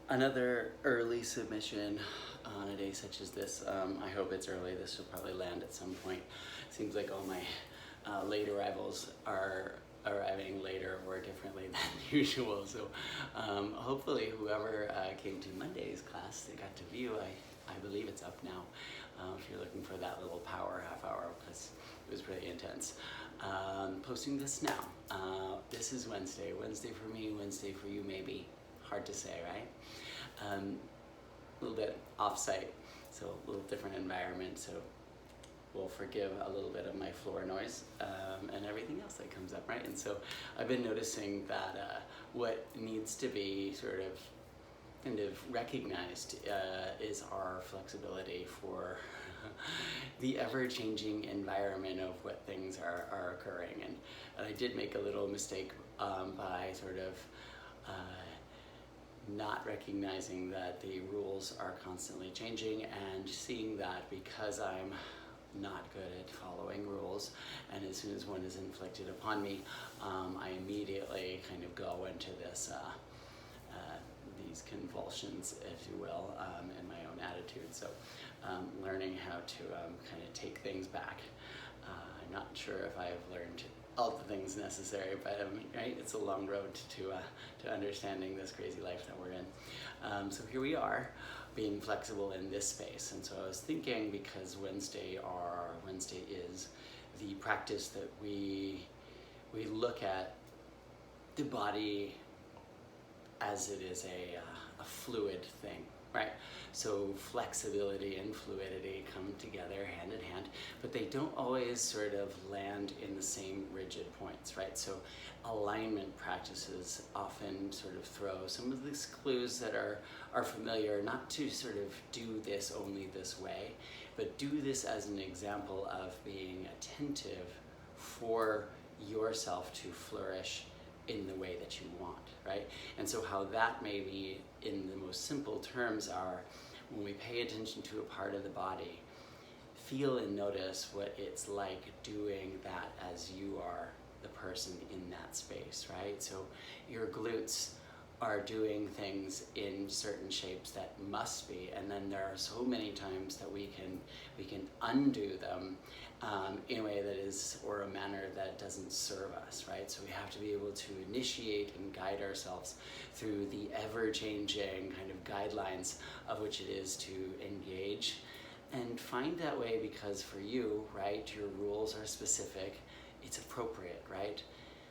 Another early submission on a day such as this. I hope it's early. This will probably land at some point. Seems like all my late arrivals are arriving later or differently than usual. So hopefully whoever came to Monday's class, they got to view. I believe it's up now. If you're looking for that little power half hour, because it was pretty intense. Posting this now. This is Wednesday. Wednesday for me, Wednesday for you maybe. Hard to say, right? A little bit off-site, so a little different environment, so we'll forgive a little bit of my floor noise and everything else that comes up, right? And so I've been noticing that what needs to be sort of kind of recognized is our flexibility for the ever-changing environment of what things are occurring. And I did make a little mistake by sort of not recognizing that the rules are constantly changing and seeing that because I'm not good at following rules, and as soon as one is inflicted upon me, I immediately kind of go into this these convulsions, if you will, in my own attitude. So learning how to kind of take things back. I'm not sure if I've learned all the things necessary, but right, it's a long road to understanding this crazy life that we're in. So here we are, being flexible in this space. And so I was thinking, because Wednesday is the practice that we look at the body as it is a fluid thing, right? So flexibility and fluidity come together hand in hand, but they don't always sort of land in the same rigid points, right? So alignment practices often sort of throw some of these clues that are familiar, not to sort of do this only this way, but do this as an example of being attentive for yourself to flourish in the way that you want, right? And so how that may be, in the most simple terms, are when we pay attention to a part of the body, feel and notice what it's like doing that as you are the person in that space, right? So your glutes are doing things in certain shapes that must be, and then there are so many times that we can undo them in a way that is, or a manner that doesn't serve us, right? So we have to be able to initiate and guide ourselves through the ever-changing kind of guidelines of which it is to engage, and find that way, because for you, right, your rules are specific, it's appropriate, right?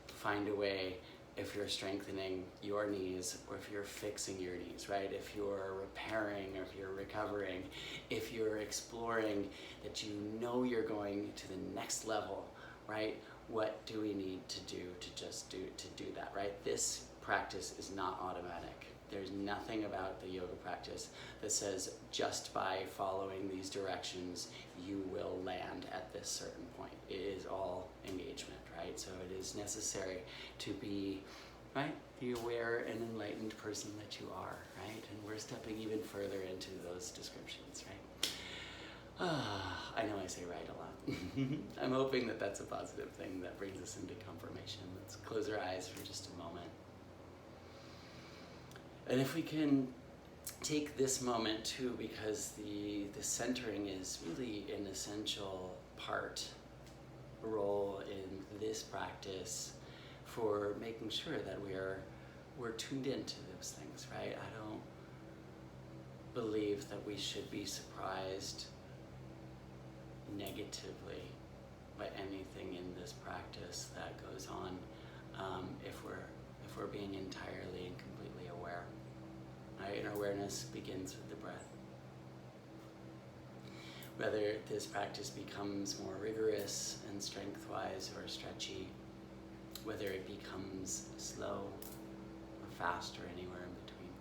Find a way. If you're strengthening your knees, or if you're fixing your knees, right? If you're repairing, or if you're recovering, if you're exploring that you know you're going to the next level, right? What do we need to do to do that, right? This practice is not automatic. There's nothing about the yoga practice that says just by following these directions, you will land at this certain point. It is all engagement, right? So it is necessary to be, right, the aware and enlightened person that you are, right? And we're stepping even further into those descriptions, right? I know I say right a lot. I'm hoping that that's a positive thing that brings us into confirmation. Let's close our eyes for just a moment. And if we can take this moment too, because the centering is really an essential role in this practice for making sure that we're tuned into those things, right? I don't believe that we should be surprised negatively by anything in this practice that goes on if we're being entirely and completely aware. Right? And awareness begins with the breath. Whether this practice becomes more rigorous and strength-wise or stretchy, whether it becomes slow or fast or anywhere in between.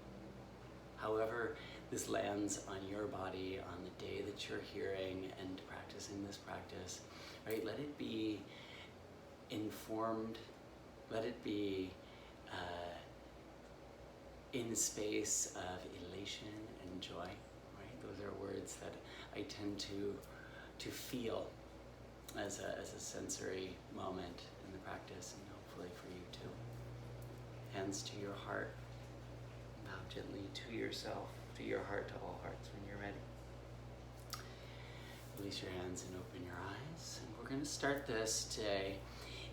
However this lands on your body on the day that you're hearing and practicing this practice, right? Let it be informed, let it be in a space of elation and joy, right? Those are words that I tend to feel as a sensory moment in the practice, and hopefully for you too. Hands to your heart, bow Talk gently to yourself, to your heart, to all hearts when you're ready. Release your hands and open your eyes. And we're going to start this today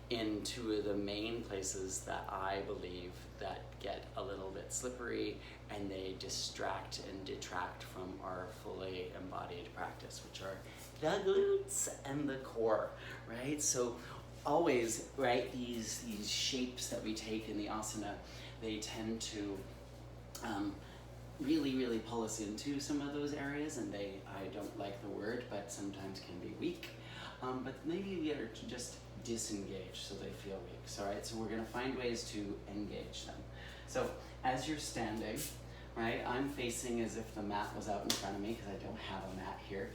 in two of the main places that I believe that get a little bit slippery and they distract and detract from our fully embodied practice, which are the glutes and the core, right? So always, right, these shapes that we take in the asana, they tend to really pull us into some of those areas, and I don't like the word, but sometimes can be weak. But maybe we are just disengage so they feel weak. So, right, so we're gonna find ways to engage them. So as you're standing, right, I'm facing as if the mat was out in front of me because I don't have a mat here.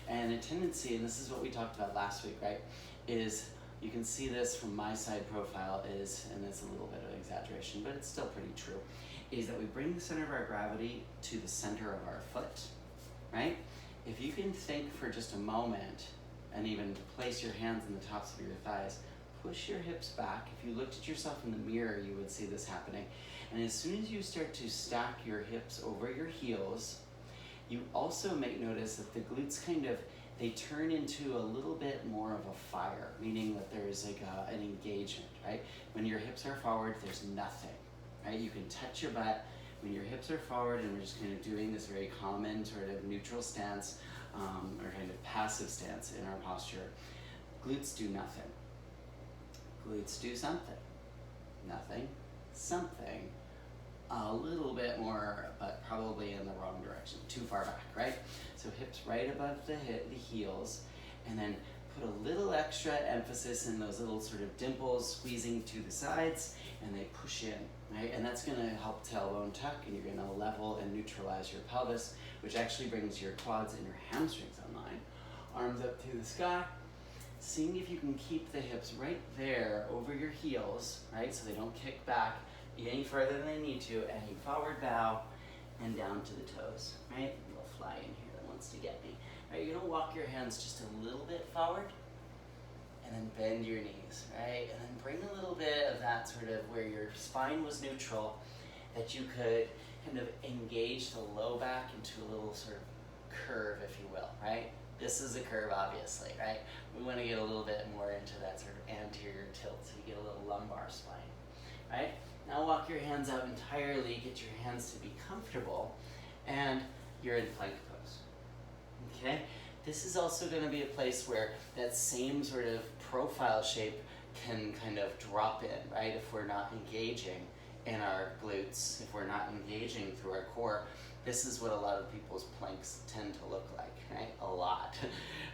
And a tendency, and this is what we talked about last week, right, is you can see this from my side profile is, and it's a little bit of exaggeration, but it's still pretty true, is that we bring the center of our gravity to the center of our foot, right? If you can think for just a moment and even place your hands on the tops of your thighs, push your hips back. If you looked at yourself in the mirror, you would see this happening. And as soon as you start to stack your hips over your heels, you also may notice that the glutes they turn into a little bit more of a fire, meaning that there's like an engagement, right? When your hips are forward, there's nothing, right? You can touch your butt. When your hips are forward and we're just kind of doing this very common sort of neutral stance or kind of passive stance in our posture, glutes do nothing. Glutes do something. Nothing, something, a little bit more, but probably in the wrong direction, too far back, right? So hips right above the heels, and then put a little extra emphasis in those little sort of dimples squeezing to the sides, and they push in, right? And that's gonna help tailbone tuck, and you're gonna level and neutralize your pelvis, which actually brings your quads and your hamstrings online. Arms up to the sky, seeing if you can keep the hips right there over your heels, right? So they don't kick back any further than they need to, and you forward bow and down to the toes, right? A little fly in here that wants to get me. Right, you're gonna walk your hands just a little bit forward, and then bend your knees, right? And then bring a little bit of that sort of where your spine was neutral, that you could kind of engage the low back into a little sort of curve, if you will, right? This is a curve, obviously, right? We wanna get a little bit more into that sort of anterior tilt, so you get a little lumbar spine, right? Now walk your hands out entirely, get your hands to be comfortable, and you're in plank pose, okay? This is also gonna be a place where that same sort of profile shape can kind of drop in, right? If we're not engaging in our glutes, if we're not engaging through our core, this is what a lot of people's planks tend to look like, right? A lot,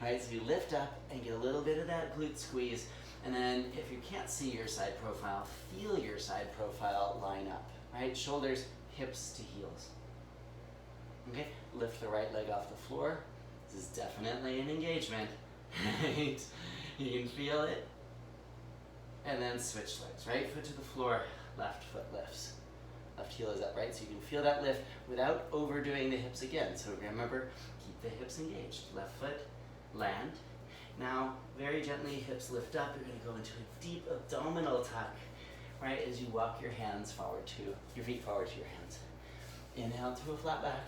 right? So you lift up and get a little bit of that glute squeeze, and then if you can't see your side profile, feel your side profile line up, right? Shoulders, hips to heels. Okay, lift the right leg off the floor. This is definitely an engagement, right? You can feel it. And then switch legs, right foot to the floor, left foot lifts. Left heel is up, right? So you can feel that lift without overdoing the hips again. So remember, keep the hips engaged. Left foot, land. Now, very gently, hips lift up. You're gonna go into a deep abdominal tuck, right? As you walk your hands forward to, your feet forward to your hands. Inhale to a flat back.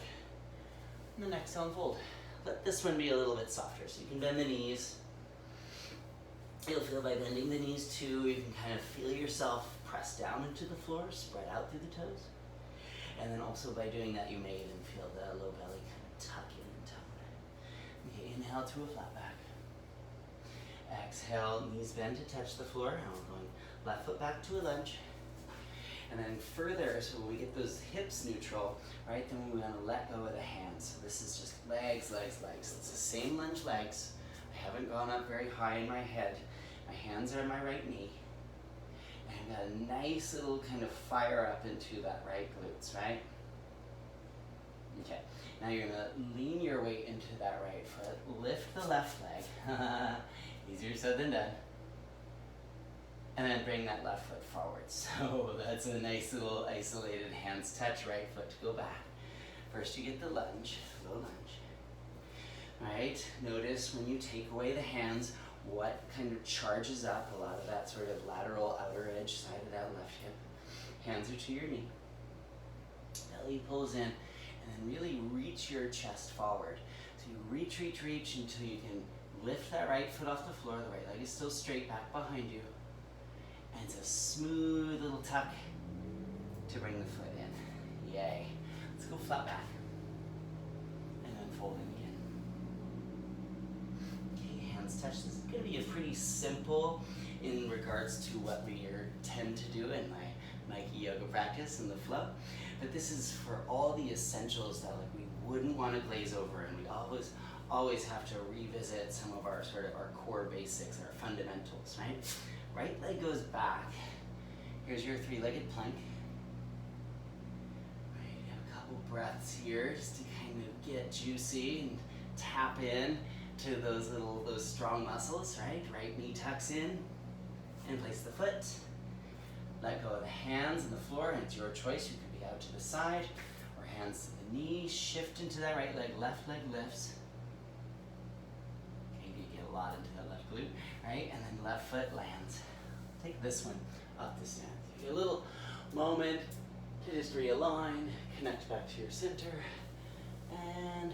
And then exhale and fold. Let this one be a little bit softer. So you can bend the knees. You'll feel by bending the knees too, you can kind of feel yourself press down into the floor, spread out through the toes. And then also by doing that, you may even feel the low belly kind of tuck in and tone. Okay, inhale to a flat back. Exhale, knees bend to touch the floor. Now we're going left foot back to a lunge. And then further, so when we get those hips neutral, right, then we want to let go of the hands. So this is just legs, legs, legs. It's the same lunge legs. I haven't gone up very high in my head. My hands are on my right knee. And I've got a nice little kind of fire up into that right glutes, right? Okay, now you're gonna lean your weight into that right foot. Lift the left leg. Easier said than done. And then bring that left foot forward. So that's a nice little isolated hands touch, right foot to go back. First you get the lunge, low lunge. All right, notice when you take away the hands, what kind of charges up a lot of that sort of lateral outer edge side of that left hip. Hands are to your knee. belly pulls in, and then really reach your chest forward. So you reach, reach, reach until you can lift that right foot off the floor. The right leg is still straight back behind you. And it's a smooth little tuck to bring the foot in. Yay. Let's go flat back. And then fold in again. Okay, hands touch. This is going to be a pretty simple in regards to what we tend to do in my Nike yoga practice and the flow. But this is for all the essentials that like we wouldn't want to glaze over, and we always have to revisit some of our sort of our core basics, our fundamentals, right? Right leg goes back. Here's your three-legged plank. Right, have a couple breaths here just to kind of get juicy and tap in to those strong muscles, right? Right knee tucks in and place the foot. Let go of the hands on the floor, and it's your choice. You could be out to the side or hands to the knee. Shift into that right leg, left leg lifts. Okay, you get a lot into that left glute, right? And then left foot lands. Take this one up to stand. Take a little moment to just realign, connect back to your center, and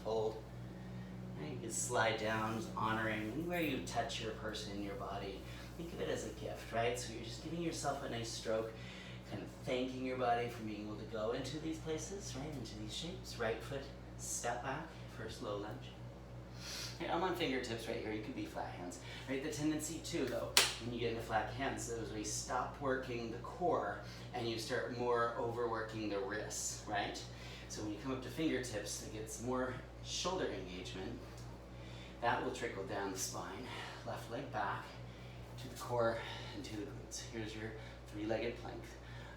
fold. Right, you can slide down, honoring where you touch your person in your body. Think of it as a gift, right? So you're just giving yourself a nice stroke, kind of thanking your body for being able to go into these places, right? Into these shapes. Right foot, step back, first low lunge. Okay, I'm on fingertips right here. You could be flat hands, right? The tendency too, though, when you get into flat hands, is we stop working the core and you start more overworking the wrists, right? So when you come up to fingertips, it gets more shoulder engagement. That will trickle down the spine. Left leg back to the core and to the glutes. Here's your three-legged plank.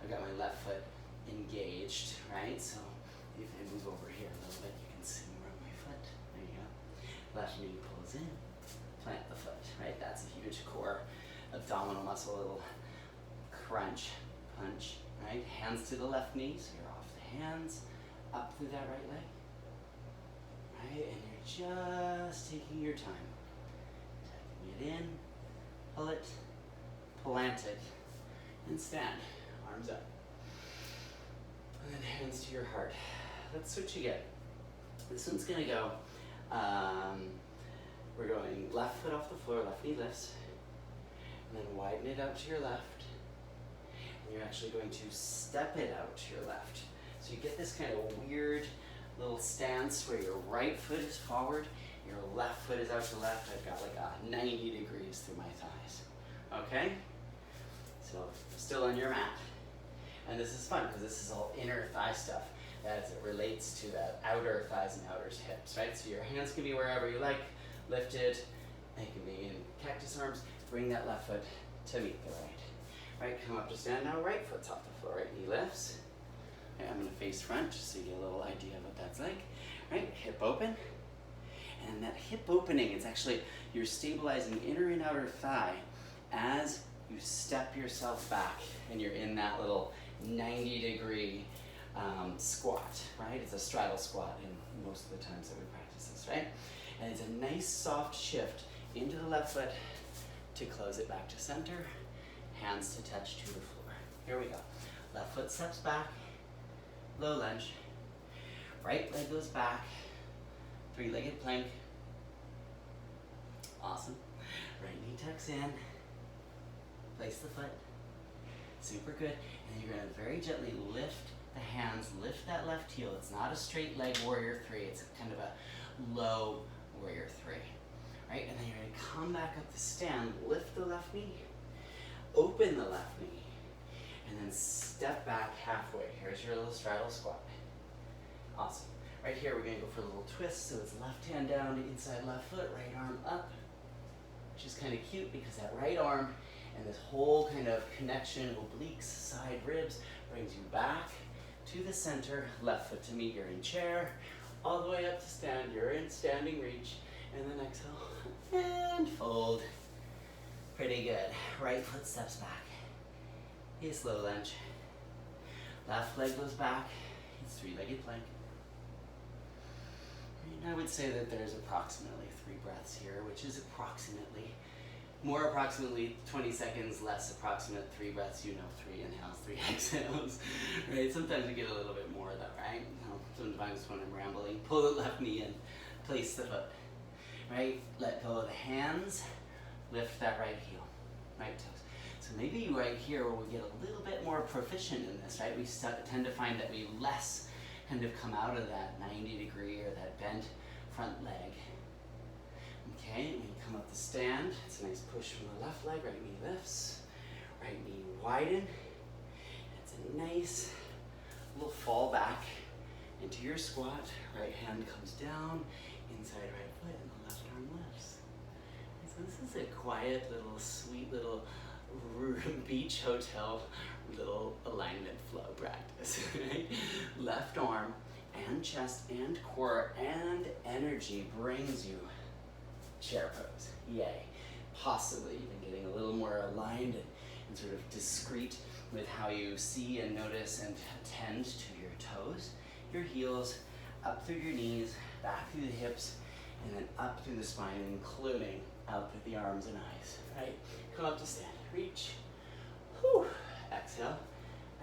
I've got my left foot engaged, right? So if I move over here a little bit, you can see more of my foot. There you go. Left knee pulls in, plant the foot, right? That's a huge core abdominal muscle, little crunch, punch, right? Hands to the left knee, so you're off the hands, up through that right leg, right? And you're just taking your time, tucking it in, pull it, plant it, and stand. Arms up. And then hands to your heart. Let's switch again. This one's gonna go, we're going left foot off the floor, left knee lifts, and then widen it out to your left. And you're actually going to step it out to your left. So you get this kind of weird little stance where your right foot is forward, your left foot is out to left. I've got like a 90 degrees through my thighs. Okay? So still on your mat. And this is fun because this is all inner thigh stuff as it relates to that outer thighs and outer hips, right? So your hands can be wherever you like, lifted. They can be in cactus arms. Bring that left foot to meet the right. Right, come up to stand now. Right foot's off the floor. Right knee lifts. Okay, I'm going to face front just so you get a little idea of what that's like. Right, hip open. And that hip opening, it's actually, you're stabilizing inner and outer thigh as you step yourself back and you're in that little 90-degree squat, right? It's a straddle squat in most of the times that we practice this, right? And it's a nice soft shift into the left foot to close it back to center, hands to touch to the floor. Here we go. Left foot steps back, low lunge. Right leg goes back, three-legged plank. Awesome. Right knee tucks in, place the foot. Super good. And then you're going to very gently lift the hands, lift that left heel. It's not a straight leg warrior three, it's kind of a low warrior three. Right? And then you're going to come back up to stand, lift the left knee, open the left knee, and then step back halfway. Here's your little straddle squat. Awesome. Right here, we're going to go for a little twist. So it's left hand down to inside left foot, right arm up, which is kind of cute because that right arm and this whole kind of connection, obliques, side ribs, brings you back to the center, left foot to meet, you're in chair, all the way up to stand, you're in standing reach, and then exhale, and fold. Pretty good. Right foot steps back. A slow lunge. Left leg goes back, it's three-legged plank. And I would say that there's approximately 3 breaths here, which is more approximately 20 seconds, less approximate 3 breaths, 3 inhales, 3 exhales, right? Sometimes we get a little bit more of that, right? Sometimes when I'm rambling, pull the left knee in, place the foot, right? Let go of the hands, lift that right heel, right toes. So maybe right here where we get a little bit more proficient in this, right? We tend to find that we less kind of come out of that 90 degree or that bent front leg. Okay, when you come up to stand, it's a nice push from the left leg, right knee lifts, right knee widen. It's a nice little fall back into your squat. Right hand comes down, inside right foot, and the left arm lifts. And so this is a quiet little, sweet little beach hotel little alignment flow practice. Right? Left arm and chest and core and energy brings you chair pose. Yay. Possibly even getting a little more aligned and sort of discreet with how you see and notice and tend to your toes, your heels, up through your knees, back through the hips, and then up through the spine, including out through the arms and eyes. Right? Come up to stand. Reach. Whew. Exhale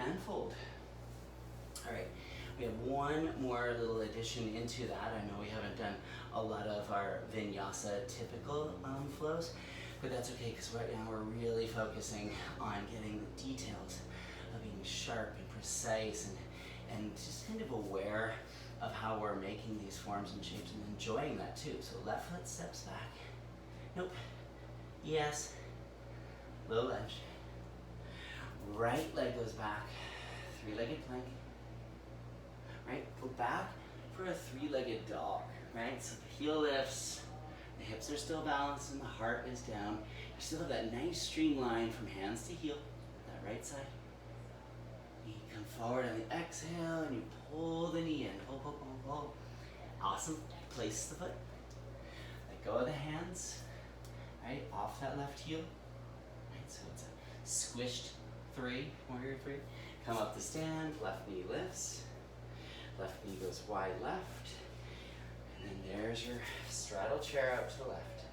and fold. All right. We have one more little addition into that. I know we haven't done a lot of our vinyasa typical flows, but that's okay because right now we're really focusing on getting the details of being sharp and precise and just kind of aware of how we're making these forms and shapes and enjoying that too. So left foot steps back. Nope. Yes. Low lunge. Right leg goes back. Three-legged plank. Right? Go back for a three-legged dog. Right? So the heel lifts, the hips are still balanced, and the heart is down. You still have that nice streamline from hands to heel, that right side. You come forward on the exhale, and you pull the knee in. Pull, pull, pull, pull. Awesome. Place the foot. Let go of the hands. Right? Off that left heel. Right? So it's a squished three, warrior three. Come up to stand, left knee lifts. Left knee goes wide left. And then there's your straddle chair out to the left.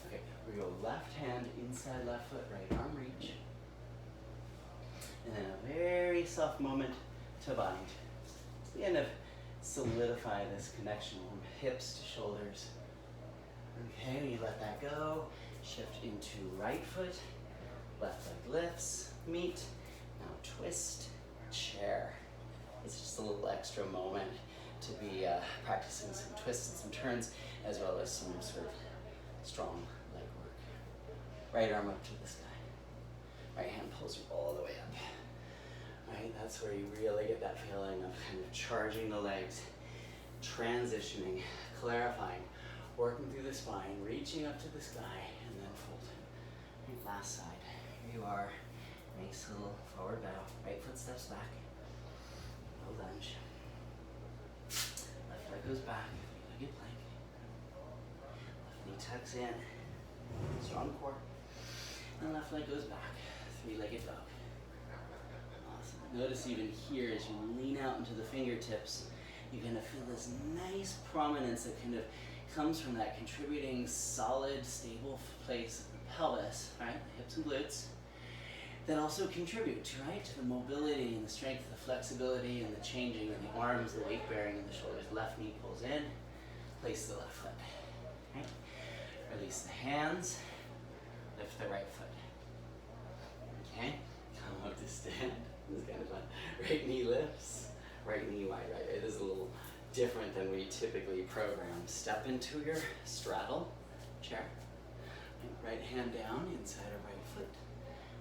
Okay, we go left hand inside left foot, right arm reach. And then a very soft moment to bind. So we kind of solidify this connection from hips to shoulders. Okay, when you let that go, shift into right foot, left leg lifts, meet, now twist, chair. It's just a little extra moment to be practicing some twists and some turns, as well as some sort of strong leg work. Right arm up to the sky. Right hand pulls you all the way up. Right, that's where you really get that feeling of kind of charging the legs, transitioning, clarifying, working through the spine, reaching up to the sky, and then fold. Right, last side. Here you are. Nice little forward bow. Right foot steps back. Low lunge. Left leg goes back. Three-legged plank. Left knee tucks in. Strong core. And left leg goes back. Three-legged dog. Awesome. Notice even here as you lean out into the fingertips, you're going to feel this nice prominence that kind of comes from that contributing solid, stable place of the pelvis, right? The hips and glutes. That also contribute, right, to the mobility and the strength, the flexibility and the changing of the arms, the weight bearing in the shoulders. Left knee pulls in, place the left foot. Right? Release the hands, lift the right foot. Okay, come up to stand. This is kind of fun. Right knee lifts, right knee wide, right. It is a little different than we typically program. Step into your straddle chair. Right hand down inside of right foot.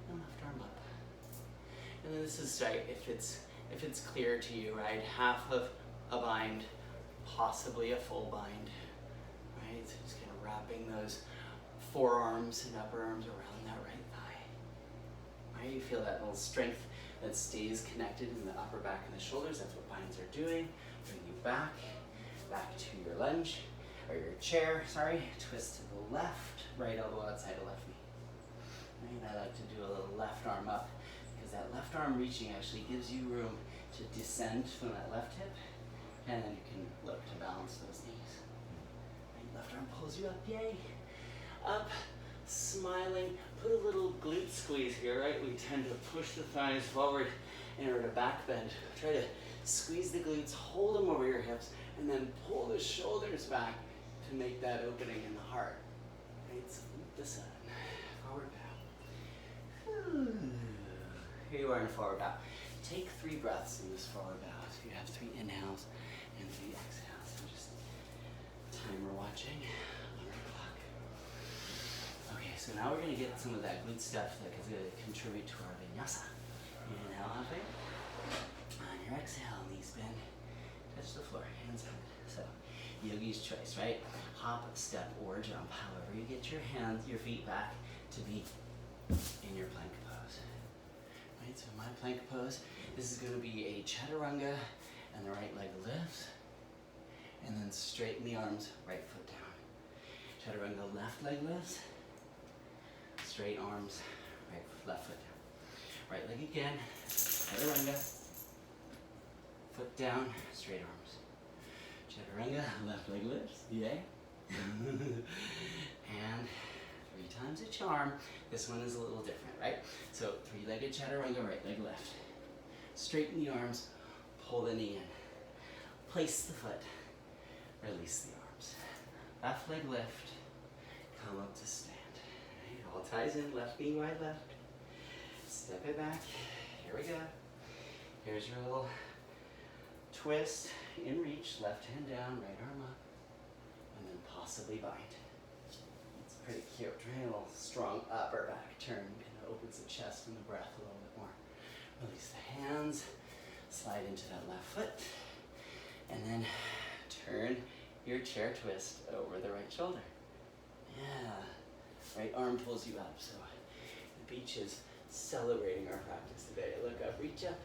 And left arm up. And then this is right, if it's clear to you, right? Half of a bind, possibly a full bind, right? So just kind of wrapping those forearms and upper arms around that right thigh. Right? You feel that little strength that stays connected in the upper back and the shoulders. That's what binds are doing. Bring you back to your lunge, or your chair, sorry. Twist to the left, right elbow outside of left knee. Right? I like to do a little left arm up because that left arm reaching actually gives you room to descend from that left hip, and then you can look to balance those knees. Right? Left arm pulls you up, yay. Up, smiling. Put a little glute squeeze here, right? We tend to push the thighs forward in order to back bend. Try to squeeze the glutes, hold them over your hips, and then pull the shoulders back to make that opening in the heart. Right, so loop the sun, forward bow. Here you are in forward bow. Take 3 breaths in this forward bow. So you have 3 inhales and 3 exhales. So just timer watching on the clock. Okay, so now we're going to get some of that glute stuff that is going to contribute to our vinyasa. Inhale, hopping. On your exhale, knees bend. Touch the floor, hands up. So, yogi's choice, right? Hop, step, or jump. However you get your hands, your feet back to be in your plank pose. Right, so my plank pose, this is going to be a chaturanga, and the right leg lifts, and then straighten the arms, right foot down. Chaturanga, left leg lifts, straight arms, left foot down. Right leg again, chaturanga, foot down, straight arms. Chaturanga, left leg lifts, yay. And 3 times a charm. This one is a little different, right? So 3-legged chaturanga, right leg left. Straighten the arms, pull the knee in. Place the foot, release the arms. Left leg lift, come up to stand. Right, all ties in, left knee wide left. Step it back, here we go. Here's your little twist, in reach, left hand down, right arm up, and then possibly bind. It's pretty cute, right? A little strong upper back turn, kind of opens the chest and the breath a little bit more. Release the hands, slide into that left foot, and then turn your chair twist over the right shoulder. Yeah, right arm pulls you up, so the beach is celebrating our practice today. Look up, reach up,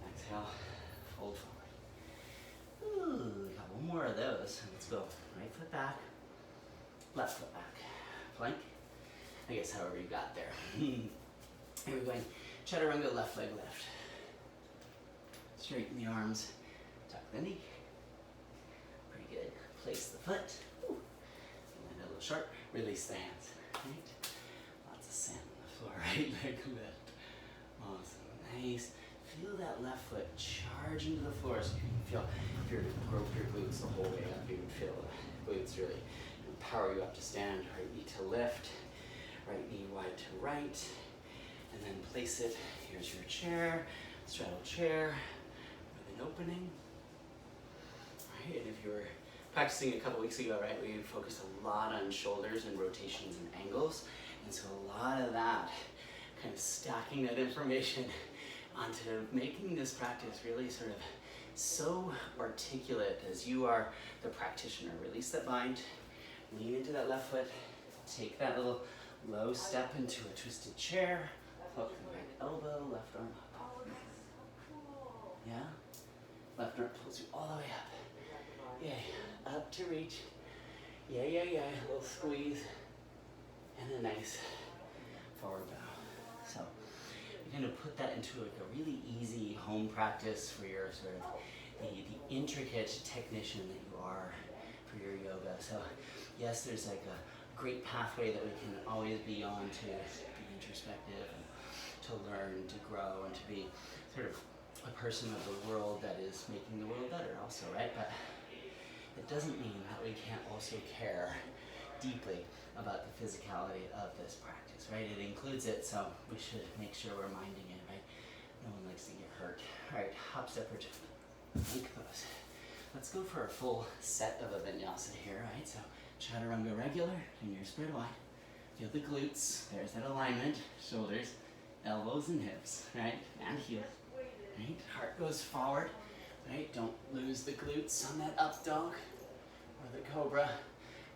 exhale, fold forward. Ooh, got one more of those. Let's go. Right foot back, left foot back. Plank. I guess however you got there. Here we're going. Chaturanga, left leg lift. Straighten the arms, tuck the knee. Pretty good. Place the foot. Ooh. Land a little sharp. Release the hands. Right? Lots of sand on the floor. Right leg lift. Awesome. Nice. Feel that left foot charge into the floor so you can feel, if you broke your glutes the whole way up, you would feel the glutes really power you up to stand. Right knee to lift, right knee wide to right, and then place it. Here's your chair, straddle chair with an opening. Right, and if you were practicing a couple weeks ago, right, we focused a lot on shoulders and rotations and angles, and so a lot of that, kind of stacking that information onto making this practice really sort of so articulate as you are the practitioner. Release that bind, lean into that left foot, take that little low step into a twisted chair, hook the right elbow, left arm up. Yeah? Left arm pulls you all the way up. Yay, up to reach. Yeah, yeah, yeah, a little squeeze. And a nice forward bow. So, you're going to put that into like a really easy home practice for your sort of the intricate technician that you are for your yoga. So yes, there's like a great pathway that we can always be on to be introspective and to learn, to grow, and to be sort of a person of the world that is making the world better also, right? But it doesn't mean that we can't also care deeply about the physicality of this practice, right? It includes it, so we should make sure we're minding it, right? No one likes to get hurt. All right, hop, step, or jump. Plank pose. Let's go for a full set of a vinyasa here, right? So chaturanga regular, fingers spread wide. Feel the glutes, there's that alignment, shoulders, elbows and hips, right? And heels, right? Heart goes forward, right? Don't lose the glutes on that up dog or the cobra.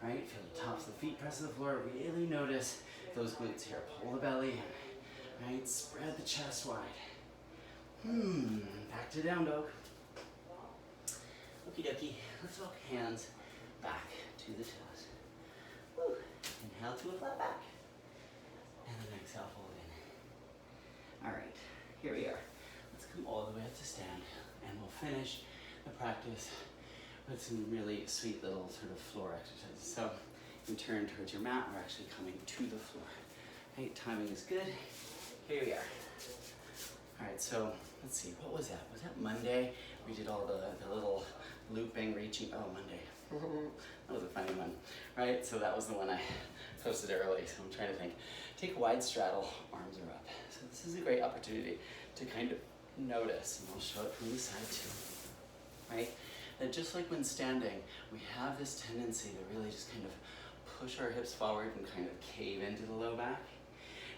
Right, feel the tops of the feet press the floor. Really notice those glutes here. Pull the belly in. Right, spread the chest wide. Back to down dog. Okie dokie. Let's walk hands back to the toes. Woo. Inhale to a flat back. And then exhale, fold in. All right, here we are. Let's come all the way up to stand. And we'll finish the practice with some really sweet little sort of floor exercises. So you turn towards your mat, we're actually coming to the floor. Right, timing is good. Here we are. All right, so let's see, what was that? Was that Monday? We did all the little looping, reaching, oh, Monday. That was a funny one, right? So that was the one I posted early, so I'm trying to think. Take a wide straddle, arms are up. So this is a great opportunity to kind of notice, and I'll show it from the side too, right? That just like when standing, we have this tendency to really just kind of push our hips forward and kind of cave into the low back.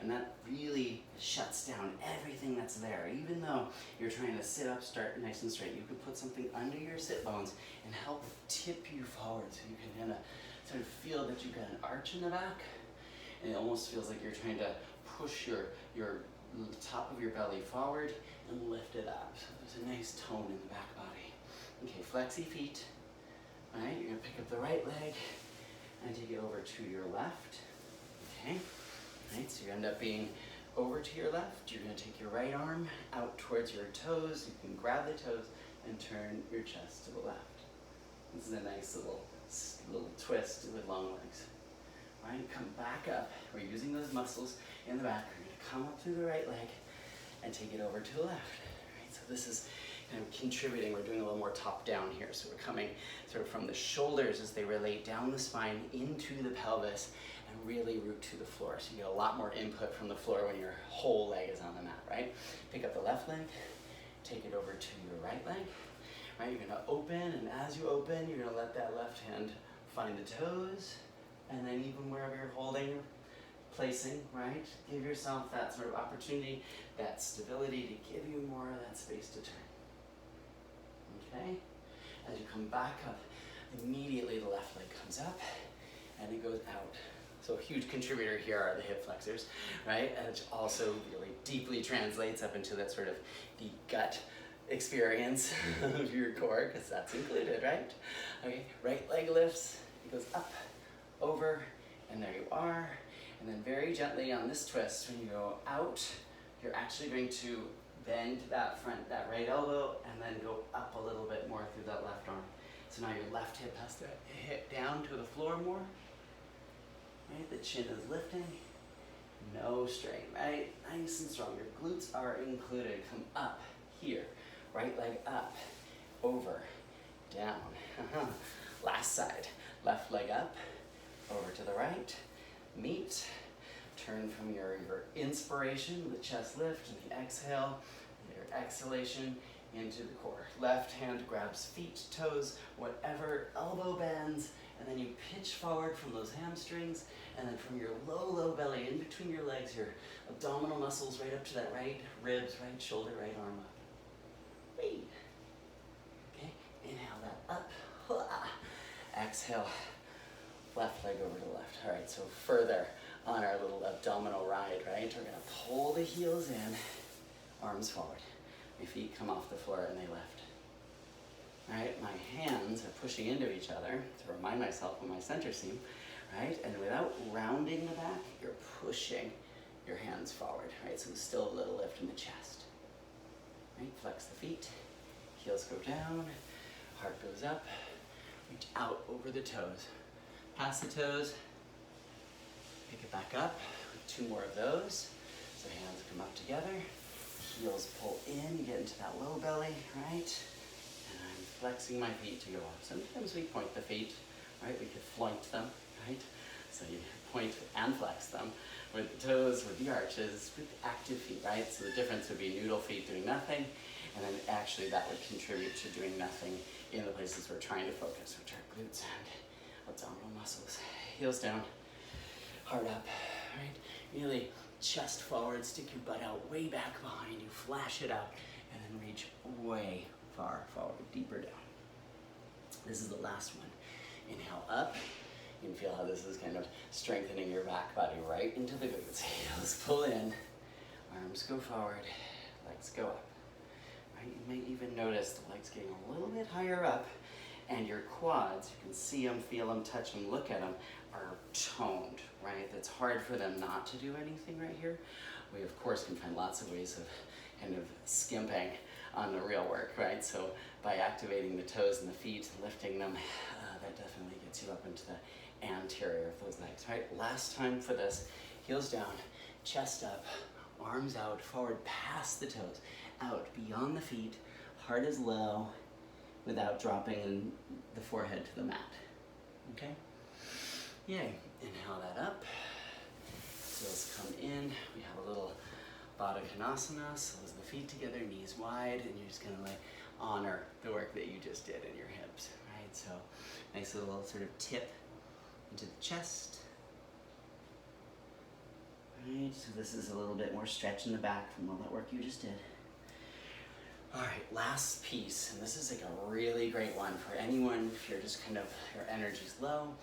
And that really shuts down everything that's there. Even though you're trying to sit up, start nice and straight, you could put something under your sit bones and help tip you forward so you can kind of sort of feel that you've got an arch in the back. And it almost feels like you're trying to push your top of your belly forward and lift it up. So there's a nice tone in the back body. Okay, flexy feet. All right, you're gonna pick up the right leg and take it over to your left. Okay. Right, so you end up being over to your left. You're going to take your right arm out towards your toes. You can grab the toes and turn your chest to the left. This is a nice little twist with long legs. Right, come back up. We're using those muscles in the back. We're going to come up through the right leg and take it over to the left. Right, so this is kind of contributing. We're doing a little more top down here. So we're coming sort of from the shoulders as they relate down the spine into the pelvis and really root to the floor. So you get a lot more input from the floor when your whole leg is on the mat, right? Pick up the left leg, take it over to your right leg, right? You're gonna open, and as you open, you're gonna let that left hand find the toes, and then even wherever you're holding, placing, right? Give yourself that sort of opportunity, that stability to give you more of that space to turn. Okay? As you come back up, immediately the left leg comes up, and it goes out. So a huge contributor here are the hip flexors, right? And which also really deeply translates up into that sort of the gut experience of your core, because that's included, right? Okay, right leg lifts, it goes up, over, and there you are. And then very gently on this twist, when you go out, you're actually going to bend that right elbow, and then go up a little bit more through that left arm. So now your left hip has to hit down to the floor more. Right, the chin is lifting, no strain, right? Nice and strong. Your glutes are included. Come up here, right leg up, over, down. Last side, left leg up, over to the right, meet, turn from your inspiration, the chest lift, and the exhale, your exhalation into the core. Left hand grabs feet, toes, whatever, elbow bends, and then you pitch forward from those hamstrings, and then from your low belly, in between your legs, your abdominal muscles right up to that right ribs, right shoulder, right arm up. Wait. Okay, inhale that up. Exhale, left leg over to the left. All right, so further on our little abdominal ride, right? We're gonna pull the heels in, arms forward. My feet come off the floor and they lift. All right, my hands are pushing into each other to remind myself of my center seam, right? And without rounding the back, you're pushing your hands forward, right? So still a little lift in the chest, right? Flex the feet, heels go down, heart goes up, reach out over the toes. Pass the toes, pick it back up, 2 more of those. So hands come up together, heels pull in, get into that low belly, right? Flexing my feet to go up. Sometimes we point the feet, right? We could floint them, right? So you point and flex them with the toes, with the arches, with the active feet, right? So the difference would be noodle feet doing nothing, and then actually that would contribute to doing nothing in the places we're trying to focus, which are glutes and abdominal muscles. Heels down, heart up, right? Really chest forward, stick your butt out way back behind you, flash it out, and then reach way far forward, deeper down. This is the last one. Inhale up. You can feel how this is kind of strengthening your back body right into the glutes. Heels pull in, arms go forward, legs go up. Right? You may even notice the legs getting a little bit higher up, and your quads, you can see them, feel them, touch them, look at them, are toned, right? It's hard for them not to do anything right here. We, of course, can find lots of ways of kind of skimping on the real work, right? So by activating the toes and the feet, lifting them, that definitely gets you up into the anterior of those legs, right? Last time for this, heels down, chest up, arms out, forward past the toes. out beyond the feet, heart is low, without dropping the forehead to the mat. Okay? Yay. Inhale that up. Heels come in. We have a little Baddha Konasana, soles of the feet together, knees wide, and you're just gonna like honor the work that you just did in your hips, right? So nice little sort of tip into the chest. Right, so this is a little bit more stretch in the back from all that work you just did. All right, last piece, and this is like a really great one for anyone if you're just kind of, your energy's low,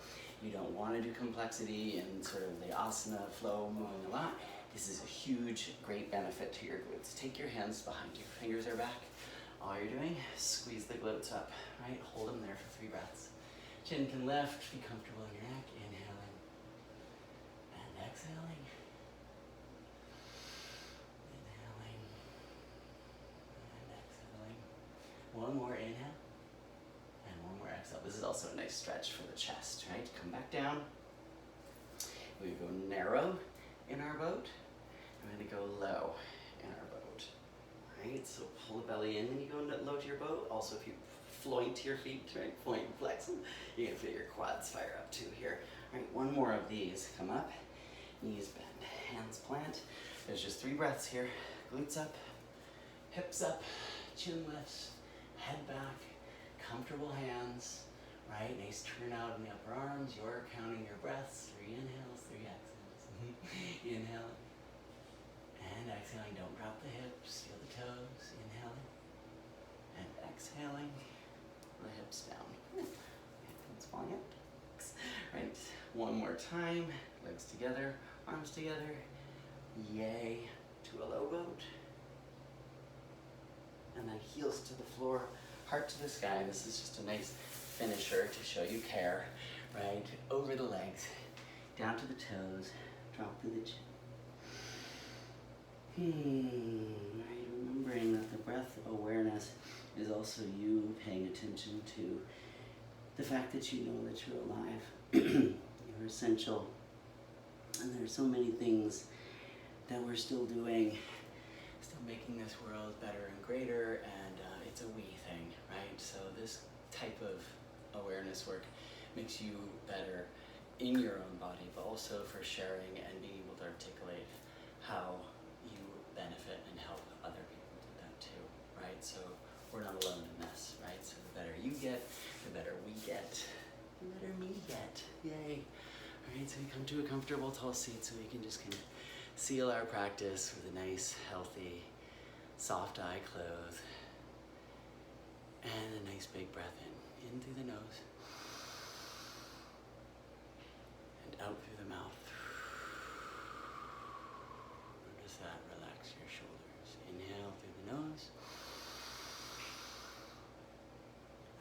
you don't want to do complexity and sort of the asana flow moving a lot. This is a huge, great benefit to your glutes. Take your hands behind you, fingers are back. All you're doing, squeeze the glutes up, right? Hold them there for 3 breaths. Chin can lift, be comfortable in your neck, inhaling and exhaling. Inhaling and exhaling. One more inhale and one more exhale. This is also a nice stretch for the chest, right? Come back down. We go narrow in our boat. I'm going to go low in our boat. Right, so pull the belly in and you go low to your boat. Also, if you floint your feet, right, floint and flex them, you can feel your quads fire up too here. All right, one more of these. Come up, knees bend, hands plant. There's just 3 breaths here. Glutes up, hips up, chin lifts, head back, comfortable hands, right? Nice turnout in the upper arms. You're counting your breaths. 3 inhales, 3 exhales. Inhale. And exhaling, don't drop the hips, feel the toes, inhaling, and exhaling, the hips down. Hands falling up. Right, one more time, legs together, arms together, yay, to a low boat. And then heels to the floor, heart to the sky. This is just a nice finisher to show you care, right? Over the legs, down to the toes, drop through the chin. Right, remembering that the breath awareness is also you paying attention to the fact that you know that you're alive. You're essential. And there's so many things that we're still doing, still making this world better and greater, and it's a we thing, right? So this type of awareness work makes you better in your own body, but also for sharing and being able to articulate how you benefit and help other people do that too, right? So we're not alone in this, right? So the better you get, the better we get, the better me get, yay. All right, so we come to a comfortable tall seat so we can just kind of seal our practice with a nice, healthy, soft eye close. And a nice big breath in through the nose. And out through the mouth. Notice that, relax your shoulders. Inhale through the nose.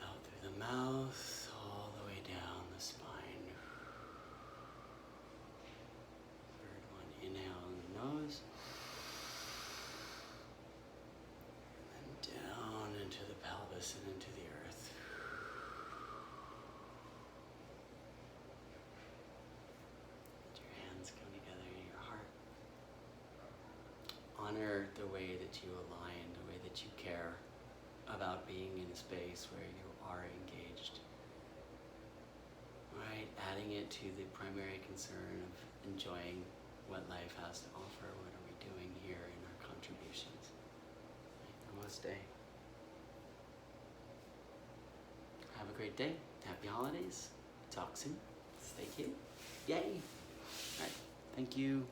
Out through the mouth, all the way down the spine. Third one, inhale in the nose. And then down into the pelvis and into the earth. Let your hands come together in your heart. Honor the way that you align, the way that you care about being in a space where you are engaged. Right, adding it to the primary concern of enjoying what life has to offer. What are we doing here in our contributions? Namaste. Have a great day. Happy holidays. Talk soon. Stay cute. Yay. All right. Thank you.